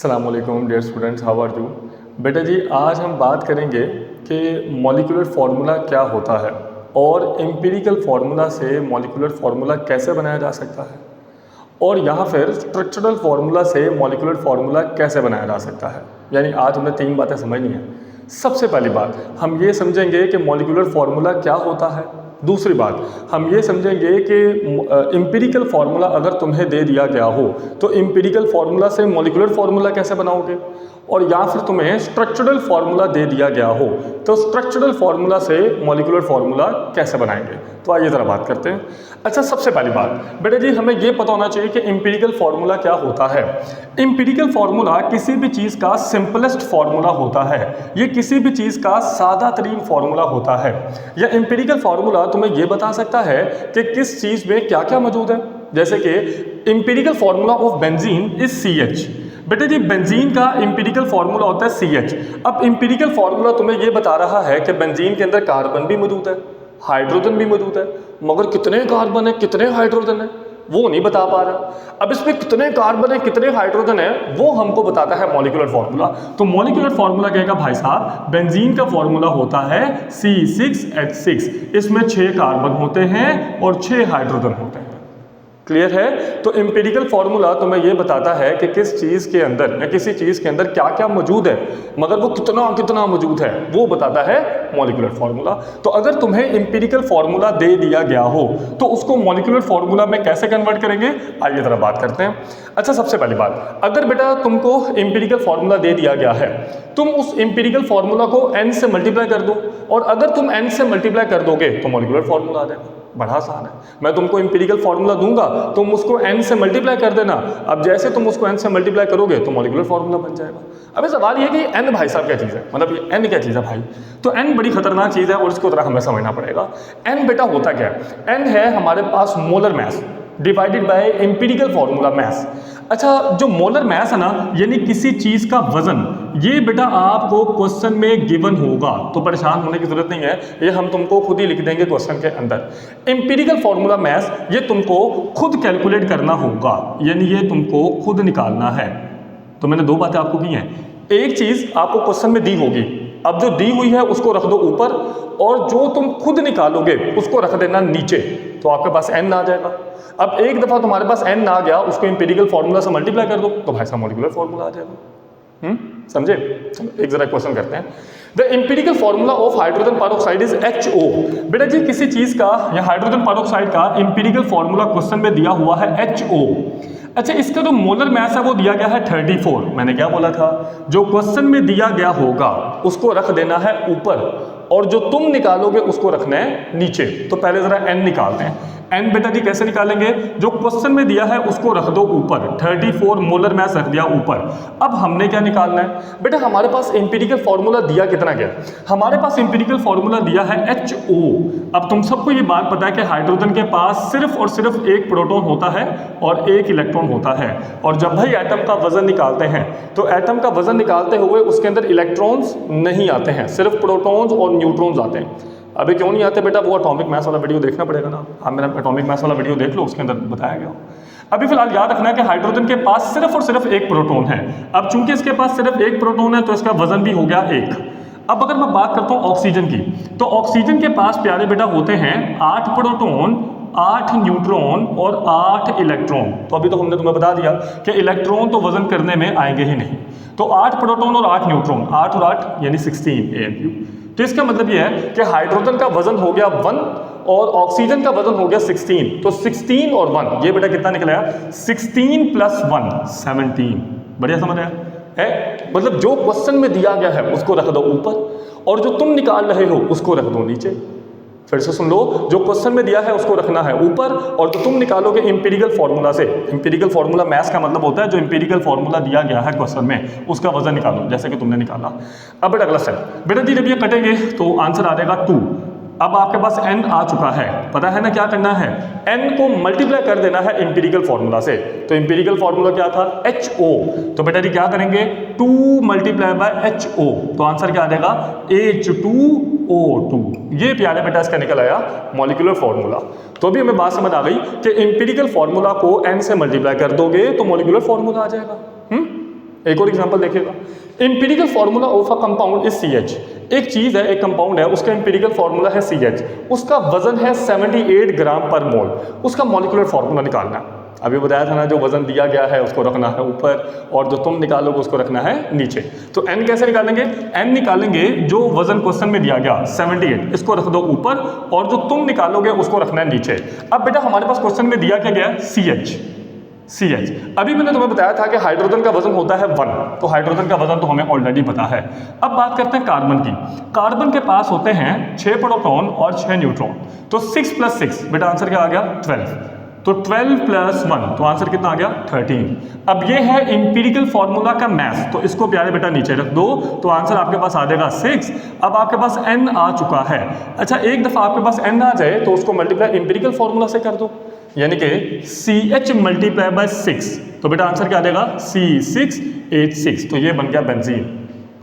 अस्सलामुअलैकुम dear students, how are you. बेटा जी, आज हम बात करेंगे कि मॉलिक्यूलर फार्मूला क्या होता है और एम्पिरिकल फार्मूला से मॉलिक्यूलर फार्मूला कैसे बनाया जा सकता है, और यहाँ फिर स्ट्रक्चरल फार्मूला से मॉलिक्यूलर फार्मूला कैसे बनाया जा सकता है। यानी आज हमें तीन बातें समझनी है। सबसे पहली बात हम ये समझेंगे कि मॉलिक्यूलर फार्मूला क्या होता है। दूसरी बात हम ये समझेंगे कि एम्पिरिकल फार्मूला अगर तुम्हें दे दिया गया हो तो एम्पिरिकल फार्मूला से मॉलिक्यूलर फार्मूला कैसे बनाओगे, और या फिर तुम्हें स्ट्रक्चरल फार्मूला दे दिया गया हो तो स्ट्रक्चरल फार्मूला से मॉलिक्यूलर फार्मूला कैसे बनाएंगे। तो आइए ज़रा बात करते हैं। अच्छा, सबसे पहली बात बेटा जी हमें ये पता होना चाहिए कि एम्पिरिकल फार्मूला क्या होता है। एम्पिरिकल फार्मूला किसी भी चीज़ का सिंपलेस्ट फार्मूला होता है, ये किसी भी चीज़ का सादा तरीन फार्मूला होता है। यह एम्पिरिकल फार्मूला तुम्हें ये बता सकता है कि किस चीज़ में क्या क्या मौजूद है। जैसे कि empirical formula of benzene is CH। बेटे जी बेंजीन का एम्पिरिकल फार्मूला होता है CH। अब एम्पिरिकल फार्मूला तुम्हें ये बता रहा है कि बेंजीन के अंदर कार्बन भी मौजूद है, हाइड्रोजन भी मौजूद है, मगर कितने कार्बन है कितने हाइड्रोजन है वो नहीं बता पा रहा। अब इसमें कितने कार्बन है कितने हाइड्रोजन है वो हमको बताता है मॉलिक्यूलर फार्मूला। तो मॉलिक्यूलर फार्मूला कहेगा भाई साहब बेंजीन का फार्मूला होता है C6H6। इसमें 6 कार्बन होते हैं और 6 हाइड्रोजन होते हैं। क्लियर है। तो एम्पिरिकल फार्मूला तुम्हें यह बताता है कि किस चीज़ के अंदर या किसी चीज़ के अंदर क्या क्या मौजूद है, मगर वो कितना कितना मौजूद है वो बताता है मॉलिक्यूलर फार्मूला। तो अगर तुम्हें एम्पिरिकल फार्मूला दे दिया गया हो तो उसको मॉलिक्यूलर फार्मूला में कैसे कन्वर्ट करेंगे, आइए जरा बात करते हैं। अच्छा, सबसे पहली बात अगर बेटा तुमको एम्पिरिकल फार्मूला दे दिया गया है, तुम उस एम्पिरिकल फार्मूला को n से मल्टीप्लाई कर दो, और अगर तुम n से मल्टीप्लाई कर दोगे तो मॉलिक्यूलर फार्मूला आ जाएगा। बड़ा आसान है। मैं तुमको एम्पिरिकल फार्मूला दूंगा, तुम उसको n से मल्टीप्लाई कर देना। अब जैसे तुम उसको n से मल्टीप्लाई करोगे तो मॉलिक्यूलर फार्मूला बन जाएगा। अब सवाल ये कि n भाई साहब क्या चीज़ है, मतलब ये n क्या चीज़ है भाई। तो n बड़ी खतरनाक चीज़ है और इसको जरा हमें समझना पड़ेगा। n बेटा होता क्या है, n है हमारे पास molar mass divided by empirical formula mass. अच्छा, जो मोलर मास है ना, यानी किसी चीज़ का वजन, ये बेटा आपको क्वेश्चन में गिवन होगा, तो परेशान होने की जरूरत नहीं है, ये हम तुमको खुद ही लिख देंगे क्वेश्चन के अंदर। एम्पिरिकल फार्मूला मास ये तुमको खुद कैलकुलेट करना होगा, यानी ये तुमको खुद निकालना है। तो मैंने दो बातें आपको की हैं। एक चीज़ आपको क्वेश्चन में दी होगी, अब जो दी हुई है उसको रख दो ऊपर, और जो तुम खुद निकालोगे उसको रख देना नीचे, तो आपके पास n आ जाएगा। अब एक दफ़ा तुम्हारे पास n आ गया, उसको एम्पिरिकल फार्मूला से मल्टीप्लाई कर दो तो भाई साहब मॉलिक्यूलर फार्मूला आ जाएगा। समझे। एक जरा क्वेश्चन करते हैं। The empirical formula of hydrogen peroxide is HO। बेटा जी किसी चीज़ का या हाइड्रोजन पेरोक्साइड का एम्पिरिकल फार्मूला क्वेश्चन में दिया हुआ है HO। अच्छा, इसका जो मोलर मास है वो दिया गया है 34। मैंने क्या बोला था, जो क्वेश्चन में दिया गया होगा उसको रख देना है ऊपर, और जो तुम निकालोगे उसको रखना है नीचे। तो पहले जरा n निकालते हैं। n बेटा जी कैसे निकालेंगे, जो क्वेश्चन में दिया है उसको रख दो ऊपर, 34 मोलर मास रख दिया ऊपर। अब हमने क्या निकालना है बेटा, हमारे पास एम्पिरिकल फार्मूला दिया कितना गया, हमारे पास एम्पिरिकल फार्मूला दिया है HO। अब तुम सबको ये बात पता है कि हाइड्रोजन के पास सिर्फ और सिर्फ एक प्रोटॉन होता है और एक इलेक्ट्रॉन होता है, और जब भाई एटम का वजन निकालते हैं तो एटम का वजन निकालते हुए उसके अंदर इलेक्ट्रॉन्स नहीं आते हैं, सिर्फ प्रोटॉन्स और न्यूट्रॉन्स आते हैं। अभी क्यों नहीं आते बेटा, वो एटॉमिक मास वाला वीडियो देखना पड़ेगा ना। आप मेरा एटॉमिक मास वाला वीडियो देख लो, उसके अंदर बताया गया। अभी फिलहाल याद रखना है कि हाइड्रोजन के पास सिर्फ और सिर्फ एक प्रोटॉन है। अब चूंकि इसके पास सिर्फ एक प्रोटॉन है तो इसका वजन भी हो गया 1। अब अगर मैं बात करता हूँ ऑक्सीजन की, तो ऑक्सीजन के पास प्यारे बेटा होते हैं 8 प्रोटॉन, 8 न्यूट्रॉन और 8 इलेक्ट्रॉन। तो अभी तो हमने तुम्हें बता दिया कि इलेक्ट्रॉन तो वजन करने में आएंगे ही नहीं। तो 8 प्रोटॉन और 8 न्यूट्रॉन, 8 और 8 यानी 16 ANU। तो इसका मतलब यह है कि हाइड्रोजन का वजन हो गया 1 और ऑक्सीजन का वजन हो गया 16। तो 16 और 1 ये बेटा कितना निकला है, 16 + 1 17। बढ़िया समझ आया है। मतलब जो क्वेश्चन में दिया गया है उसको रख दो ऊपर, और जो तुम निकाल रहे हो उसको रख दो नीचे। फिर से सुन लो, जो क्वेश्चन में दिया है उसको रखना है ऊपर, और जो तुम निकालोगे एम्पिरिकल फार्मूला से। एम्पिरिकल फार्मूला मैथ्स का मतलब होता है जो एम्पिरिकल फार्मूला दिया गया है क्वेश्चन में उसका वजन निकालो, जैसे कि तुमने निकाला। अब बेटा अगला स्टेप, बेटा जी जब ये कटेंगे तो आंसर आ जाएगा 2। अब आपके पास n आ चुका है, पता है ना क्या करना है, n को मल्टीप्लाई कर देना है एम्पिरिकल फार्मूला से। तो एम्पिरिकल फार्मूला क्या था, HO। तो बेटा जी क्या करेंगे, 2 × HO, तो आंसर क्या आ जाएगा H2O2। ये प्यारे बेटा इसका निकल आया मॉलिक्यूलर फार्मूला। तो अभी हमें बात समझ आ गई कि एम्पिरिकल फार्मूला को n से मल्टीप्लाई कर दोगे तो मॉलिक्यूलर फार्मूला आ जाएगा। एक और एग्जांपल देखिएगा, empirical formula of a compound is CH। एक चीज़ है, एक कंपाउंड है, उसका एम्पिरिकल फार्मूला है CH, उसका वजन है 78 ग्राम पर मोल, उसका मॉलिक्यूलर फार्मूला निकालना है। अभी बताया था ना, जो वजन दिया गया है उसको रखना है ऊपर और जो तुम निकालोगे उसको रखना है नीचे। तो n कैसे निकालेंगे? n निकालेंगे जो वजन क्वेश्चन में दिया गया 78, इसको रख दो ऊपर और जो तुम निकालोगे उसको रखना है नीचे। अब बेटा हमारे पास क्वेश्चन में दिया क्या गया? CH। अभी मैंने तुम्हें बताया था कि हाइड्रोजन का वजन होता है 1, तो हाइड्रोजन का वजन तो हमें ऑलरेडी पता है। अब बात करते हैं कार्बन की। कार्बन के पास होते हैं 6 प्रोटॉन और 6 न्यूट्रॉन, तो 6 + 6 बेटा आंसर क्या आ गया? 12। तो 12 + 1 तो आंसर कितना आ गया? 13। अब ये है इंपीरिकल फॉर्मूला का मैथ, तो इसको प्यारे बेटा नीचे रख दो, तो आंसर आपके पास आ जाएगा 6। अब आपके पास n आ चुका है। अच्छा, एक दफ़ा आपके पास n आ जाए तो उसको मल्टीप्लाई इंपीरिकल फॉर्मूला से कर दो, यानी कि CH × 6, तो बेटा आंसर क्या आ जाएगा? C6H6। तो ये बन गया बेंजीन।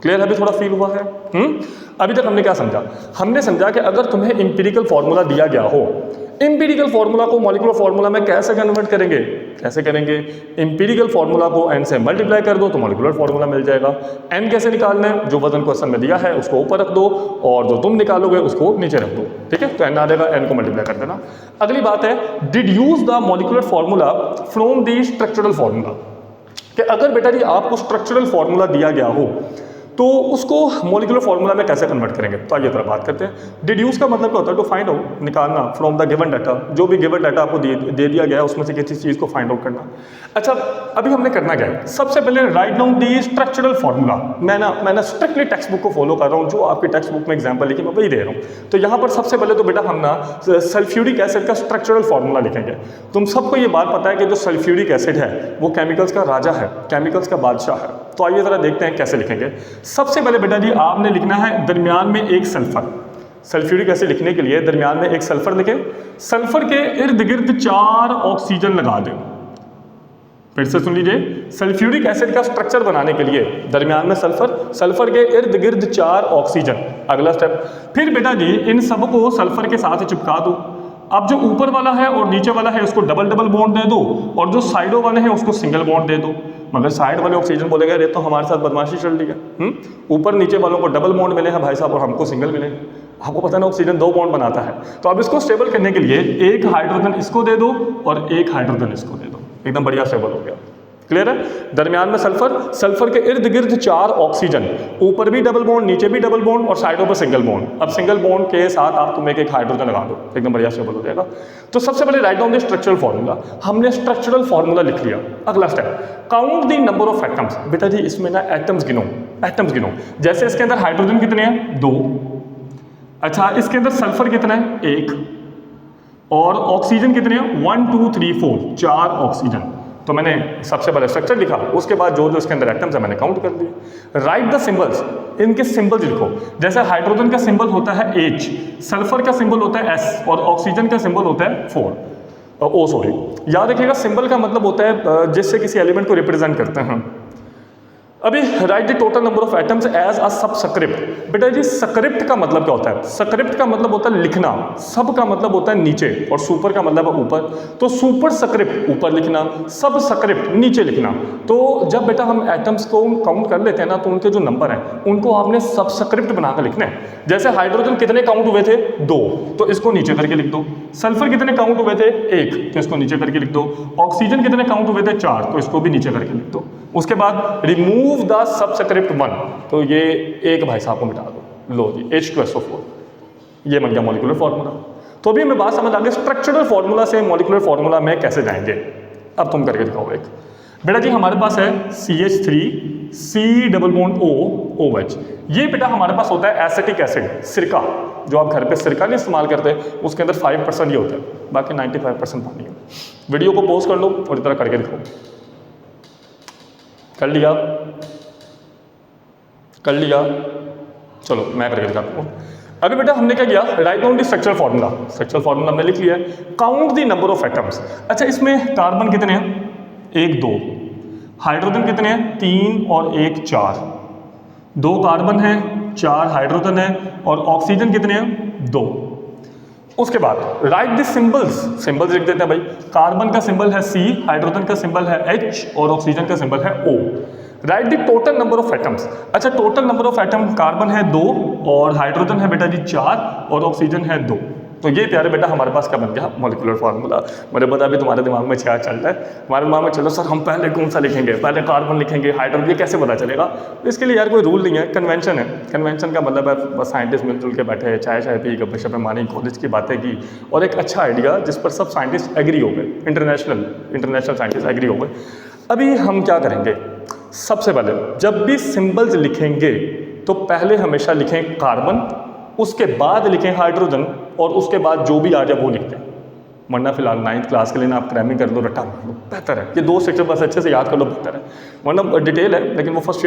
क्लियर? अभी थोड़ा फील हुआ है? अभी तक हमने क्या समझा? हमने समझा कि अगर तुम्हें इंपीरिकल फॉर्मूला दिया गया हो, इंपीरिकल फार्मूला को मॉलिक्यूलर फार्मूला में कैसे कन्वर्ट करेंगे? कैसे करेंगे? इंपीरिकल फार्मूला को n से मल्टीप्लाई कर दो तो मॉलिक्यूलर फार्मूला मिल जाएगा। n कैसे निकालना है? जो वजन क्वेश्चन में दिया है उसको ऊपर रख दो और जो तुम निकालोगे उसको नीचे रख दो। ठीक है, तो n आ जाएगा, n को मल्टीप्लाई कर देना। अगली बात है, deduce the molecular formula from the structural formula, कि अगर बेटा जी आपको स्ट्रक्चरल फार्मूला दिया गया हो तो उसको मॉलिक्यूलर फार्मूला में कैसे कन्वर्ट करेंगे? तो आइए थोड़ा बात करते हैं। डिड्यूस का मतलब क्या होता है? टू फाइंड आउट, निकालना, फ्रॉम द गिवन डाटा। जो भी गिवन डाटा आपको दे दिया गया है उसमें से किसी चीज़ को फाइंड आउट करना। अच्छा, अभी हमने करना क्या है? सबसे पहले write down the structural formula. मैं स्ट्रिक्टली टेक्स्ट बुक को फॉलो कर रहा हूँ, जो आपकी टेक्स्ट बुक में एग्जाम्पल लिखी मैं वही दे रहा हूँ। तो यहाँ पर सबसे पहले तो बेटा हम ना सल्फ्यूरिक एसिड का स्ट्रक्चरल फार्मूला लिखेंगे। तुम सबको ये बात पता है कि जो सल्फ्यूरिक एसिड है वो केमिकल्स का राजा है, केमिकल्स का बादशाह है। तो आइए ज़रा देखते हैं कैसे लिखेंगे। सबसे पहले बेटा जी आपने लिखना है दरमियान में एक सल्फर। सल्फ्यूरिक एसिड लिखने के लिए दरमियान में एक सल्फर लिखें। सल्फर के इर्द गिर्द 4 ऑक्सीजन लगा दें। फिर से सुन लीजिए, सल्फ्यूरिक एसिड का स्ट्रक्चर बनाने के लिए दरमियान में सल्फर, सल्फर के इर्द गिर्द 4 ऑक्सीजन। अगला स्टेप, फिर बेटा जी इन सबको सल्फर के साथ चिपका दो। अब जो ऊपर वाला है और नीचे वाला है उसको डबल डबल बॉन्ड दे दो और जो साइडों वाले हैं उसको सिंगल बॉन्ड दे दो। मगर साइड वाले ऑक्सीजन बोलेगा अरे तो हमारे साथ बदमाशी चल रही है, ऊपर नीचे वालों को डबल बॉन्ड मिले हैं भाई साहब और हमको सिंगल मिले। आपको पता है ना ऑक्सीजन 2 बॉन्ड बनाता है। तो अब इसको स्टेबल करने के लिए एक हाइड्रोजन इसको दे दो और एक हाइड्रोजन इसको दे दो, एकदम बढ़िया स्टेबल हो गया। क्लियर है? दरमियान में सल्फर, सल्फर के इर्द गिर्द 4 ऑक्सीजन, ऊपर भी डबल बॉन्ड नीचे भी डबल बॉन्ड और साइडों पर सिंगल बॉन्ड। अब सिंगल बॉन्ड के साथ आप तुम एक हाइड्रोजन लगा दो, एकदम बढ़िया स्टेबल हो जाएगा। तो सबसे पहले write down the structural formula. हमने स्ट्रक्चरल फार्मूला लिख लिया। अगला step, count the number of atoms. बेटा जी इसमें ना एटम्स गिनो, एटम्स गिनो। जैसे इसके अंदर हाइड्रोजन कितने हैं? 2। अच्छा, इसके अंदर सल्फर कितना है? 1। और ऑक्सीजन कितने हैं? 1 2 3 4, 4 ऑक्सीजन। तो मैंने सबसे पहले स्ट्रक्चर लिखा, उसके बाद जो जो इसके अंदर एटम्स है मैंने काउंट कर दिए। राइट द सिंबल्स, इनके सिंबल्स लिखो। जैसे हाइड्रोजन का सिंबल होता है H, सल्फर का सिंबल होता है S और ऑक्सीजन का सिंबल होता है 4 O सॉरी। याद रखिएगा सिंबल का मतलब होता है जिससे किसी एलिमेंट को रिप्रेजेंट करते हैं। अभी right the total number of atoms as a subscript. बेटा जी स्क्रिप्ट का मतलब क्या होता है? स्क्रिप्ट का मतलब होता है लिखना, सब का मतलब होता है नीचे और सुपर का मतलब है ऊपर। तो सुपर स्क्रिप्ट ऊपर लिखना, सब स्क्रिप्ट नीचे लिखना। तो जब बेटा हम एटम्स को काउंट कर लेते हैं ना तो उनके जो नंबर हैं उनको आपने सबस्क्रिप्ट बनाकर लिखना है। जैसे हाइड्रोजन कितने काउंट हुए थे? 2, तो इसको नीचे करके लिख दो। सल्फर कितने काउंट हुए थे? 1, तो इसको नीचे करके लिख दो। ऑक्सीजन कितने काउंट हुए थे? 4, तो इसको भी नीचे करके लिख दो। उसके बाद रिमूव द सबस्क्रिप्ट 1, तो ये एक भाई साहब को मिटा दो। लो जी H2SO4, ये बन गया मॉलिक्यूलर फार्मूला। तो अभी हमें बात समझ आ गई स्ट्रक्चरल फार्मूला से मॉलिक्यूलर फार्मूला में कैसे जाएंगे। अब तुम करके दिखाओ एक। बेटा जी हमारे पास है CH3 C double bond O OH। ये बेटा हमारे पास होता है एसिटिक एसिड, सिरका। जो आप घर पे सिरका नहीं इस्तेमाल करते उसके अंदर 5% ये होता है, बाकी 95% पानी है। वीडियो को पॉज कर लो और इतना करके दिखाओ। कर लिया? कर लिया? चलो मैं करके दिखाता हूँ। अभी बेटा हमने क्या किया? Write down the structural formula. Structural formula हमने लिख लिया है। Count the number of atoms. अच्छा, इसमें कार्बन कितने हैं? 1 2। हाइड्रोजन कितने हैं? 3 और 1 4। 2 कार्बन है, 4 हाइड्रोजन है और ऑक्सीजन कितने हैं? 2। उसके बाद राइट द सिंबल्स। सिंबल्स लिख देते हैं भाई। कार्बन का सिंबल है C, हाइड्रोजन का सिंबल है H और ऑक्सीजन का सिंबल है O। Write the total number of atoms. अच्छा, total number of atom, carbon है 2 और हाइड्रोजन है बेटा जी 4 और ऑक्सीजन है 2। तो ये प्यारे बेटा हमारे पास क्या बन गया, मॉलिक्यूलर फार्मूला। मुझे पता अभी तुम्हारे दिमाग में क्या चल रहा है, हमारे दिमाग में चलो सर हम पहले कौन सा लिखेंगे, पहले कार्बन लिखेंगे, हाइड्रोजन, ये कैसे पता चलेगा। तो इसके लिए यार कोई रूल नहीं है, कन्वेंशन है। कन्वेंशन का मतलब है बस साइंटिस्ट मिलजुल के बैठे, चाय पी, गप्पे शप्पे मारी, कॉलेज की बातें की और एक अच्छा आइडिया जिस पर सब साइंटिस्ट एग्री हो गए, इंटरनेशनल साइंटिस्ट एग्री हो गए। अभी हम क्या करेंगे, सबसे पहले जब भी सिंबल्स लिखेंगे तो पहले हमेशा लिखें कार्बन, उसके बाद लिखें हाइड्रोजन और उसके बाद जो भी आ जाए वो लिखते हैं। वरना फिलहाल 9th क्लास के लिए ना आप क्रैमिंग कर लो, रट्टा मार लो, बेहतर है। ये 2 सेक्शन बस अच्छे से याद कर लो, बेहतर है। वरना डिटेल है लेकिन वो फर्स्ट ईयर